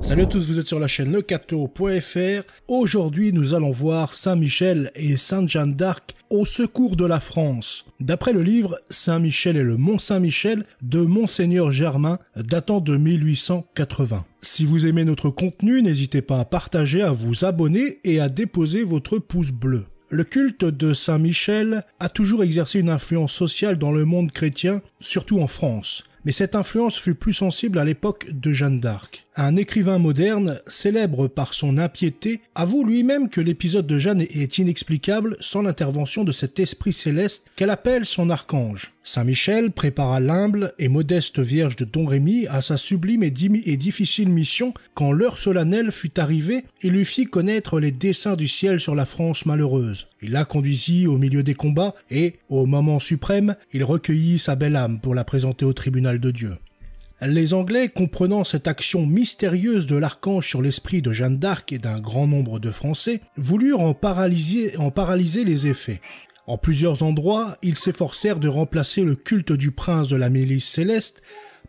Salut à tous, vous êtes sur la chaîne lecateau.fr. Aujourd'hui, nous allons voir Saint-Michel et Sainte Jeanne d'Arc au secours de la France. D'après le livre Saint-Michel et le Mont Saint-Michel de Monseigneur Germain, datant de 1880. Si vous aimez notre contenu, n'hésitez pas à partager, à vous abonner et à déposer votre pouce bleu. Le culte de Saint-Michel a toujours exercé une influence sociale dans le monde chrétien, surtout en France. Mais cette influence fut plus sensible à l'époque de Jeanne d'Arc. Un écrivain moderne, célèbre par son impiété, avoue lui-même que l'épisode de Jeanne est inexplicable sans l'intervention de cet esprit céleste qu'elle appelle son archange. Saint-Michel prépara l'humble et modeste Vierge de Domrémy à sa sublime et difficile mission quand l'heure solennelle fut arrivée et lui fit connaître les desseins du ciel sur la France malheureuse. Il la conduisit au milieu des combats et, au moment suprême, il recueillit sa belle âme pour la présenter au tribunal de Dieu. Les Anglais, comprenant cette action mystérieuse de l'archange sur l'esprit de Jeanne d'Arc et d'un grand nombre de Français, voulurent en paralyser les effets. En plusieurs endroits, ils s'efforcèrent de remplacer le culte du prince de la milice céleste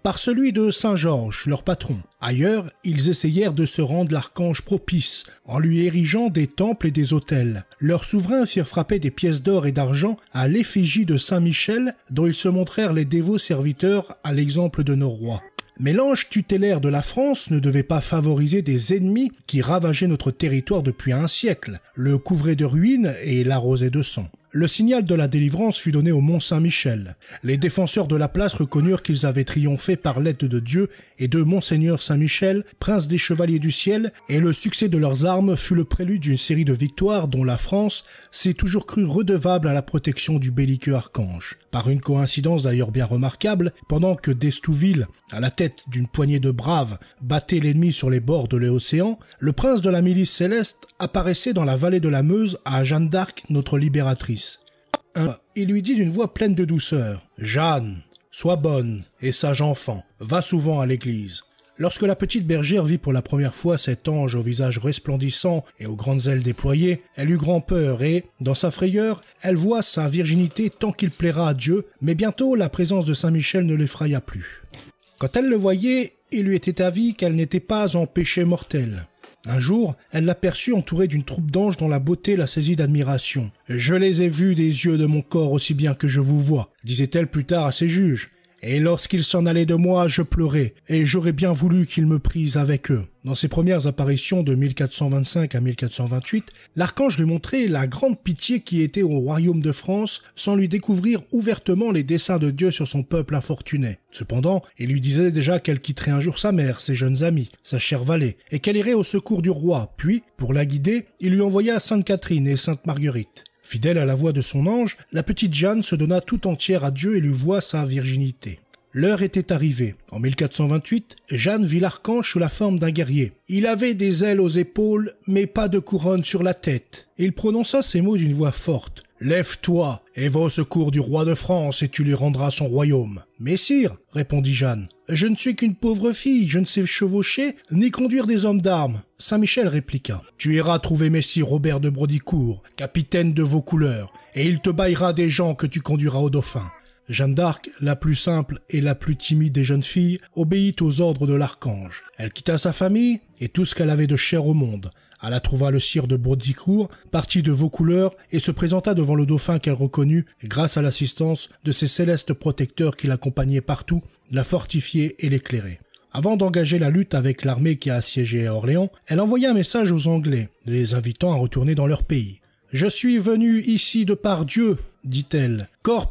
par celui de Saint-Georges, leur patron. Ailleurs, ils essayèrent de se rendre l'archange propice, en lui érigeant des temples et des autels. Leurs souverains firent frapper des pièces d'or et d'argent à l'effigie de Saint-Michel, dont ils se montrèrent les dévots serviteurs à l'exemple de nos rois. Mais l'ange tutélaire de la France ne devait pas favoriser des ennemis qui ravageaient notre territoire depuis un siècle, le couvraient de ruines et l'arrosaient de sang. Le signal de la délivrance fut donné au Mont Saint-Michel. Les défenseurs de la place reconnurent qu'ils avaient triomphé par l'aide de Dieu et de Monseigneur Saint-Michel, prince des chevaliers du ciel, et le succès de leurs armes fut le prélude d'une série de victoires dont la France s'est toujours crue redevable à la protection du belliqueux archange. Par une coïncidence d'ailleurs bien remarquable, pendant que d'Estouville, à la tête d'une poignée de braves, battait l'ennemi sur les bords de l'océan, le prince de la milice céleste apparaissait dans la vallée de la Meuse à Jeanne d'Arc, notre libératrice. Il lui dit d'une voix pleine de douceur « Jeanne, sois bonne et sage enfant, va souvent à l'église. » Lorsque la petite bergère vit pour la première fois cet ange au visage resplendissant et aux grandes ailes déployées, elle eut grand peur et, dans sa frayeur, elle voit sa virginité tant qu'il plaira à Dieu, mais bientôt la présence de Saint-Michel ne l'effraya plus. Quand elle le voyait, il lui était avis qu'elle n'était pas en péché mortel. Un jour, elle l'aperçut entourée d'une troupe d'anges dont la beauté la saisit d'admiration. « Je les ai vus des yeux de mon corps aussi bien que je vous vois », disait-elle plus tard à ses juges. « Et lorsqu'ils s'en allaient de moi, je pleurais, et j'aurais bien voulu qu'ils me prisent avec eux. » Dans ses premières apparitions de 1425 à 1428, l'archange lui montrait la grande pitié qui était au royaume de France sans lui découvrir ouvertement les desseins de Dieu sur son peuple infortuné. Cependant, il lui disait déjà qu'elle quitterait un jour sa mère, ses jeunes amis, sa chère vallée, et qu'elle irait au secours du roi. Puis, pour la guider, il lui envoya Sainte Catherine et Sainte Marguerite. Fidèle à la voix de son ange, la petite Jeanne se donna tout entière à Dieu et lui voua sa virginité. L'heure était arrivée. En 1428, Jeanne vit l'archange sous la forme d'un guerrier. Il avait des ailes aux épaules, mais pas de couronne sur la tête. Il prononça ces mots d'une voix forte. « Lève-toi et va au secours du roi de France et tu lui rendras son royaume. »« Mais sire, répondit Jeanne, je ne suis qu'une pauvre fille, je ne sais chevaucher ni conduire des hommes d'armes. » Saint-Michel répliqua. « Tu iras trouver messire Robert de Brodicourt, capitaine de Vaucouleurs, et il te baillera des gens que tu conduiras au dauphin. » Jeanne d'Arc, la plus simple et la plus timide des jeunes filles, obéit aux ordres de l'archange. Elle quitta sa famille et tout ce qu'elle avait de cher au monde. Elle trouva le sire de Brodicourt, parti de Vaucouleurs, et se présenta devant le dauphin qu'elle reconnut grâce à l'assistance de ses célestes protecteurs qui l'accompagnaient partout, la fortifiaient et l'éclairaient. Avant d'engager la lutte avec l'armée qui a assiégé Orléans, elle envoya un message aux Anglais, les invitant à retourner dans leur pays. « Je suis venue ici de par Dieu, dit-elle, corps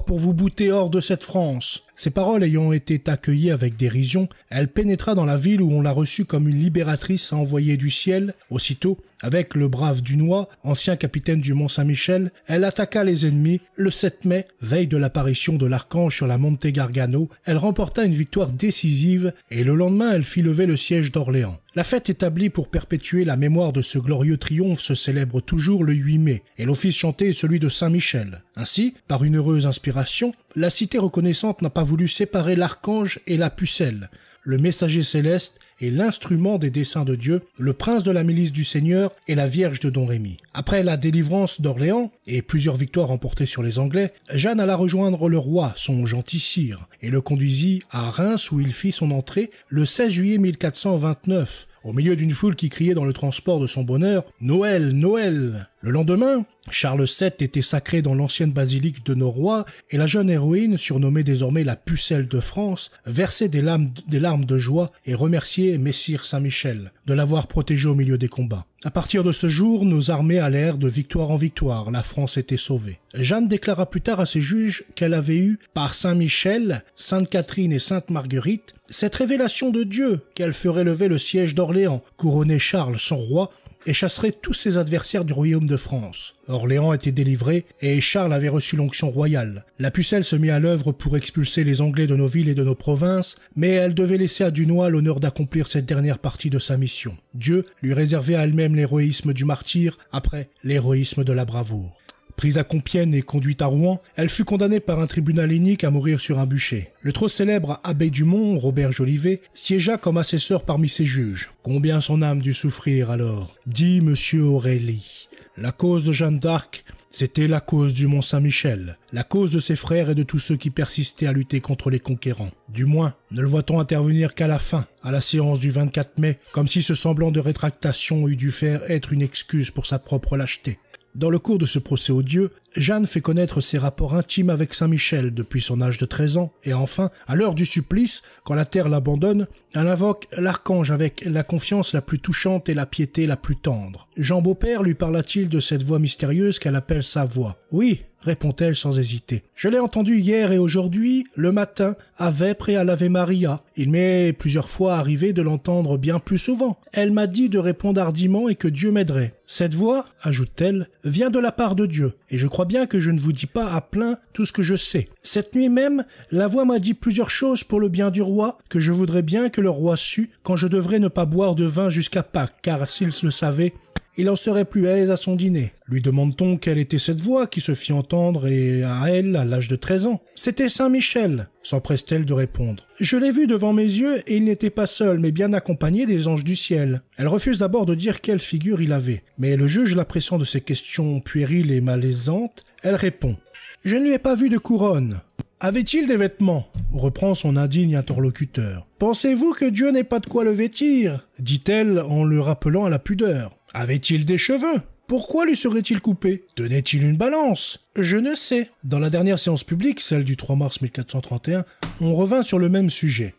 pour vous bouter hors de cette France. » Ces paroles ayant été accueillies avec dérision, elle pénétra dans la ville où on l'a reçue comme une libératrice envoyée du ciel. Aussitôt, avec le brave Dunois, ancien capitaine du Mont Saint-Michel, elle attaqua les ennemis. Le 7 mai, veille de l'apparition de l'archange sur la Monte Gargano, elle remporta une victoire décisive et le lendemain elle fit lever le siège d'Orléans. La fête établie pour perpétuer la mémoire de ce glorieux triomphe se célèbre toujours le 8 mai, et l'office chanté est celui de Saint-Michel. Ainsi, Par une heureuse inspiration, la cité reconnaissante n'a pas voulu séparer l'archange et la pucelle, le messager céleste et l'instrument des desseins de Dieu, le prince de la milice du Seigneur et la Vierge de Don Rémy. Après la délivrance d'Orléans et plusieurs victoires remportées sur les Anglais, Jeanne alla rejoindre le roi, son gentil sire, et le conduisit à Reims où il fit son entrée le 16 juillet 1429. Au milieu d'une foule qui criait dans le transport de son bonheur « Noël, Noël !» Le lendemain, Charles VII était sacré dans l'ancienne basilique de nos rois et la jeune héroïne, surnommée désormais la pucelle de France, versait des larmes de joie et remerciait Messire Saint-Michel de l'avoir protégé au milieu des combats. À partir de ce jour, nos armées allèrent de victoire en victoire, la France était sauvée. Jeanne déclara plus tard à ses juges qu'elle avait eu, par Saint-Michel, Sainte Catherine et Sainte Marguerite, cette révélation de Dieu qu'elle ferait lever le siège d'Orléans, couronner Charles son roi, et chasserait tous ses adversaires du royaume de France. Orléans était délivré et Charles avait reçu l'onction royale. La pucelle se mit à l'œuvre pour expulser les Anglais de nos villes et de nos provinces, mais elle devait laisser à Dunois l'honneur d'accomplir cette dernière partie de sa mission. Dieu lui réservait à elle-même l'héroïsme du martyr après l'héroïsme de la bravoure. Prise à Compiègne et conduite à Rouen, elle fut condamnée par un tribunal inique à mourir sur un bûcher. Le trop célèbre abbé du Mont, Robert Jolivet, siégea comme assesseur parmi ses juges. Combien son âme dut souffrir alors, dit monsieur Aurélie. La cause de Jeanne d'Arc, c'était la cause du Mont-Saint-Michel, la cause de ses frères et de tous ceux qui persistaient à lutter contre les conquérants. Du moins, ne le voit-on intervenir qu'à la fin, à la séance du 24 mai, comme si ce semblant de rétractation eût dû faire être une excuse pour sa propre lâcheté. Dans le cours de ce procès odieux, Jeanne fait connaître ses rapports intimes avec Saint-Michel depuis son âge de 13 ans, et enfin, à l'heure du supplice, quand la terre l'abandonne, elle invoque l'archange avec la confiance la plus touchante et la piété la plus tendre. Jean Beaupère lui parla-t-il de cette voix mystérieuse qu'elle appelle sa voix ? Oui, répond-elle sans hésiter. Je l'ai entendue hier et aujourd'hui, le matin, à Vêpres et à l'Ave Maria. Il m'est plusieurs fois arrivé de l'entendre bien plus souvent. Elle m'a dit de répondre hardiment et que Dieu m'aiderait. Cette voix, ajoute-t-elle, vient de la part de Dieu, et je crois bien que je ne vous dis pas à plein tout ce que je sais. Cette nuit même, la voix m'a dit plusieurs choses pour le bien du roi, que je voudrais bien que le roi sût quand je devrais ne pas boire de vin jusqu'à Pâques, car s'il le savait, il en serait plus aise à son dîner. Lui demande-t-on quelle était cette voix qui se fit entendre et à elle à l'âge de 13 ans. C'était Saint-Michel, s'empresse-t-elle de répondre. Je l'ai vu devant mes yeux et il n'était pas seul, mais bien accompagné des anges du ciel. Elle refuse d'abord de dire quelle figure il avait. Mais le juge la pressant de ces questions puériles et malaisantes, elle répond. Je ne lui ai pas vu de couronne. Avait-il des vêtements ? Reprend son indigne interlocuteur. Pensez-vous que Dieu n'ait pas de quoi le vêtir ? Dit-elle en le rappelant à la pudeur. Avait-il des cheveux ? Pourquoi lui serait-il coupé ? Tenait-il une balance ? Je ne sais. Dans la dernière séance publique, celle du 3 mars 1431, on revint sur le même sujet.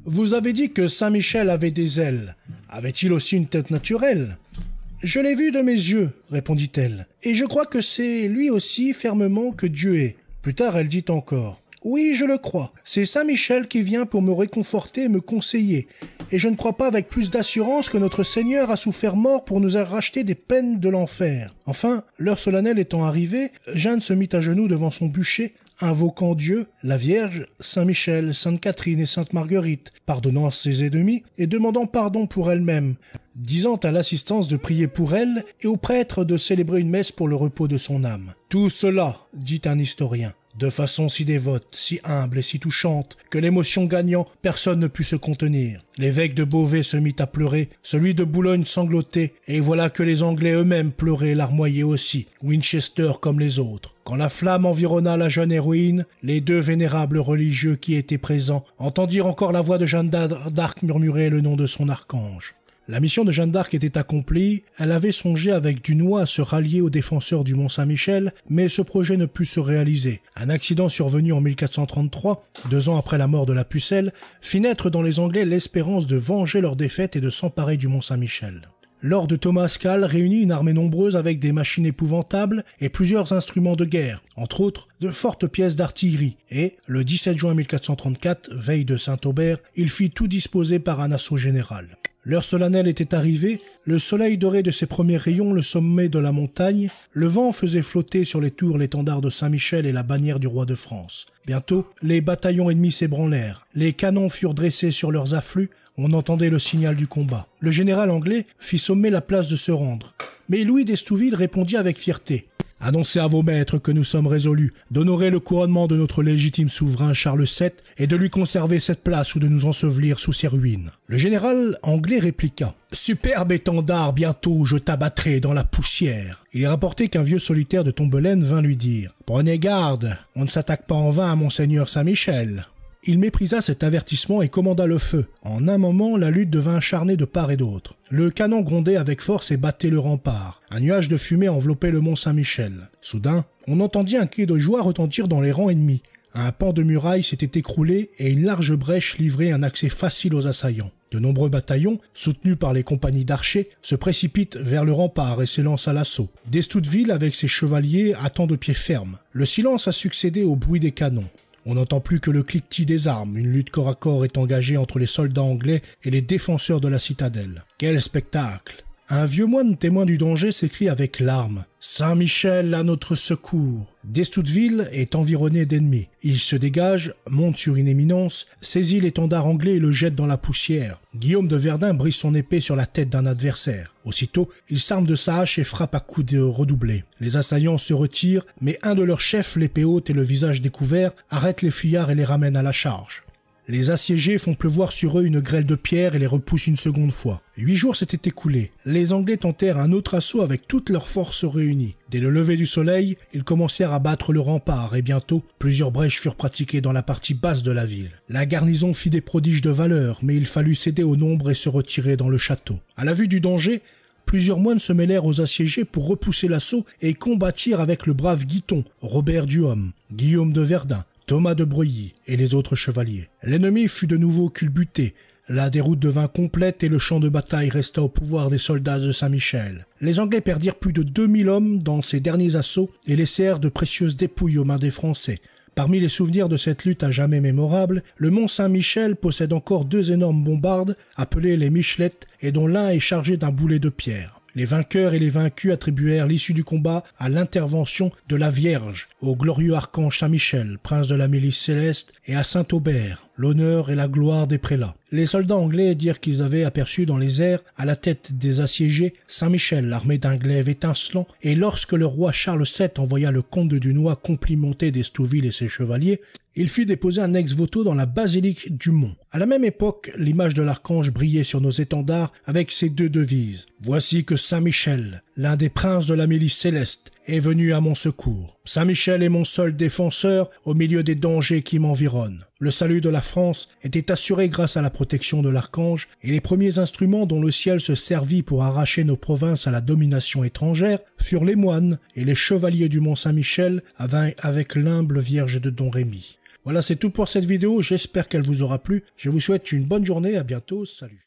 Vous avez dit que Saint-Michel avait des ailes. Avait-il aussi une tête naturelle ? Je l'ai vu de mes yeux, répondit-elle, et je crois que c'est lui aussi fermement que Dieu est. Plus tard, elle dit encore. Oui, je le crois. C'est Saint-Michel qui vient pour me réconforter et me conseiller. Et je ne crois pas avec plus d'assurance que notre Seigneur a souffert mort pour nous racheter des peines de l'enfer. Enfin, l'heure solennelle étant arrivée, Jeanne se mit à genoux devant son bûcher, invoquant Dieu, la Vierge, Saint-Michel, Sainte Catherine et Sainte Marguerite, pardonnant à ses ennemis et demandant pardon pour elle-même, disant à l'assistance de prier pour elle et au prêtre de célébrer une messe pour le repos de son âme. Tout cela, dit un historien, de façon si dévote, si humble et si touchante, que l'émotion gagnant, personne ne put se contenir. L'évêque de Beauvais se mit à pleurer, celui de Boulogne sanglotait, et voilà que les Anglais eux-mêmes pleuraient et larmoyaient aussi, Winchester comme les autres. Quand la flamme environna la jeune héroïne, les deux vénérables religieux qui étaient présents entendirent encore la voix de Jeanne d'Arc murmurer le nom de son archange. La mission de Jeanne d'Arc était accomplie, elle avait songé avec Dunois à se rallier aux défenseurs du Mont-Saint-Michel, mais ce projet ne put se réaliser. Un accident survenu en 1433, 2 ans après la mort de la pucelle, fit naître dans les Anglais l'espérance de venger leur défaite et de s'emparer du Mont-Saint-Michel. Lord Thomas Call réunit une armée nombreuse avec des machines épouvantables et plusieurs instruments de guerre, entre autres de fortes pièces d'artillerie, et, le 17 juin 1434, veille de Saint-Aubert, il fit tout disposer par un assaut général. L'heure solennelle était arrivée, le soleil dorait de ses premiers rayons le sommet de la montagne, le vent faisait flotter sur les tours l'étendard de Saint-Michel et la bannière du roi de France. Bientôt, les bataillons ennemis s'ébranlèrent, les canons furent dressés sur leurs afflux, on entendait le signal du combat. Le général anglais fit sommer la place de se rendre, mais Louis d'Estouville répondit avec fierté. « Annoncez à vos maîtres que nous sommes résolus d'honorer le couronnement de notre légitime souverain Charles VII et de lui conserver cette place ou de nous ensevelir sous ses ruines. » Le général anglais répliqua: « Superbe étendard, bientôt je t'abattrai dans la poussière. » Il est rapporté qu'un vieux solitaire de Tombelaine vint lui dire: « Prenez garde, on ne s'attaque pas en vain à monseigneur Saint-Michel. » Il méprisa cet avertissement et commanda le feu. En un moment, la lutte devint acharnée de part et d'autre. Le canon grondait avec force et battait le rempart. Un nuage de fumée enveloppait le mont Saint-Michel. Soudain, on entendit un cri de joie retentir dans les rangs ennemis. Un pan de muraille s'était écroulé et une large brèche livrait un accès facile aux assaillants. De nombreux bataillons, soutenus par les compagnies d'archers, se précipitent vers le rempart et s'élancent à l'assaut. Destouteville, avec ses chevaliers, attend de pied ferme. Le silence a succédé au bruit des canons. On n'entend plus que le cliquetis des armes. Une lutte corps à corps est engagée entre les soldats anglais et les défenseurs de la citadelle. Quel spectacle! Un vieux moine témoin du danger s'écrie avec larmes: « Saint-Michel à notre secours !» Destouteville est environné d'ennemis. Il se dégage, monte sur une éminence, saisit l'étendard anglais et le jette dans la poussière. Guillaume de Verdun brise son épée sur la tête d'un adversaire. Aussitôt, il s'arme de sa hache et frappe à coups de redoublés. Les assaillants se retirent, mais un de leurs chefs, l'épée haute et le visage découvert, arrête les fuyards et les ramène à la charge. Les assiégés font pleuvoir sur eux une grêle de pierres et les repoussent une seconde fois. 8 jours s'étaient écoulés. Les Anglais tentèrent un autre assaut avec toutes leurs forces réunies. Dès le lever du soleil, ils commencèrent à battre le rempart et bientôt, plusieurs brèches furent pratiquées dans la partie basse de la ville. La garnison fit des prodiges de valeur, mais il fallut céder au nombre et se retirer dans le château. À la vue du danger, plusieurs moines se mêlèrent aux assiégés pour repousser l'assaut et combattirent avec le brave Guiton, Robert Duhomme, Guillaume de Verdun, Thomas de Breuilly et les autres chevaliers. L'ennemi fut de nouveau culbuté, la déroute devint complète et le champ de bataille resta au pouvoir des soldats de Saint-Michel. Les Anglais perdirent plus de 2000 hommes dans ces derniers assauts et laissèrent de précieuses dépouilles aux mains des Français. Parmi les souvenirs de cette lutte à jamais mémorable, le mont Saint-Michel possède encore 2 énormes bombardes appelées les Michelettes et dont l'un est chargé d'un boulet de pierre. Les vainqueurs et les vaincus attribuèrent l'issue du combat à l'intervention de la Vierge, au glorieux archange Saint-Michel, prince de la milice céleste, et à Saint-Aubert, l'honneur et la gloire des prélats. Les soldats anglais dirent qu'ils avaient aperçu dans les airs, à la tête des assiégés, Saint-Michel armé d'un glaive étincelant, et lorsque le roi Charles VII envoya le comte de Dunois complimenter d'Estouville et ses chevaliers, il fit déposer un ex-voto dans la basilique du Mont. À la même époque, l'image de l'archange brillait sur nos étendards avec ces 2 devises. « Voici que Saint-Michel, l'un des princes de la milice céleste, est venu à mon secours. Saint-Michel est mon seul défenseur au milieu des dangers qui m'environnent. » Le salut de la France était assuré grâce à la protection de l'archange, et les premiers instruments dont le ciel se servit pour arracher nos provinces à la domination étrangère furent les moines et les chevaliers du Mont Saint-Michel avec l'humble Vierge de Don Rémy. Voilà, c'est tout pour cette vidéo, j'espère qu'elle vous aura plu. Je vous souhaite une bonne journée, à bientôt, salut.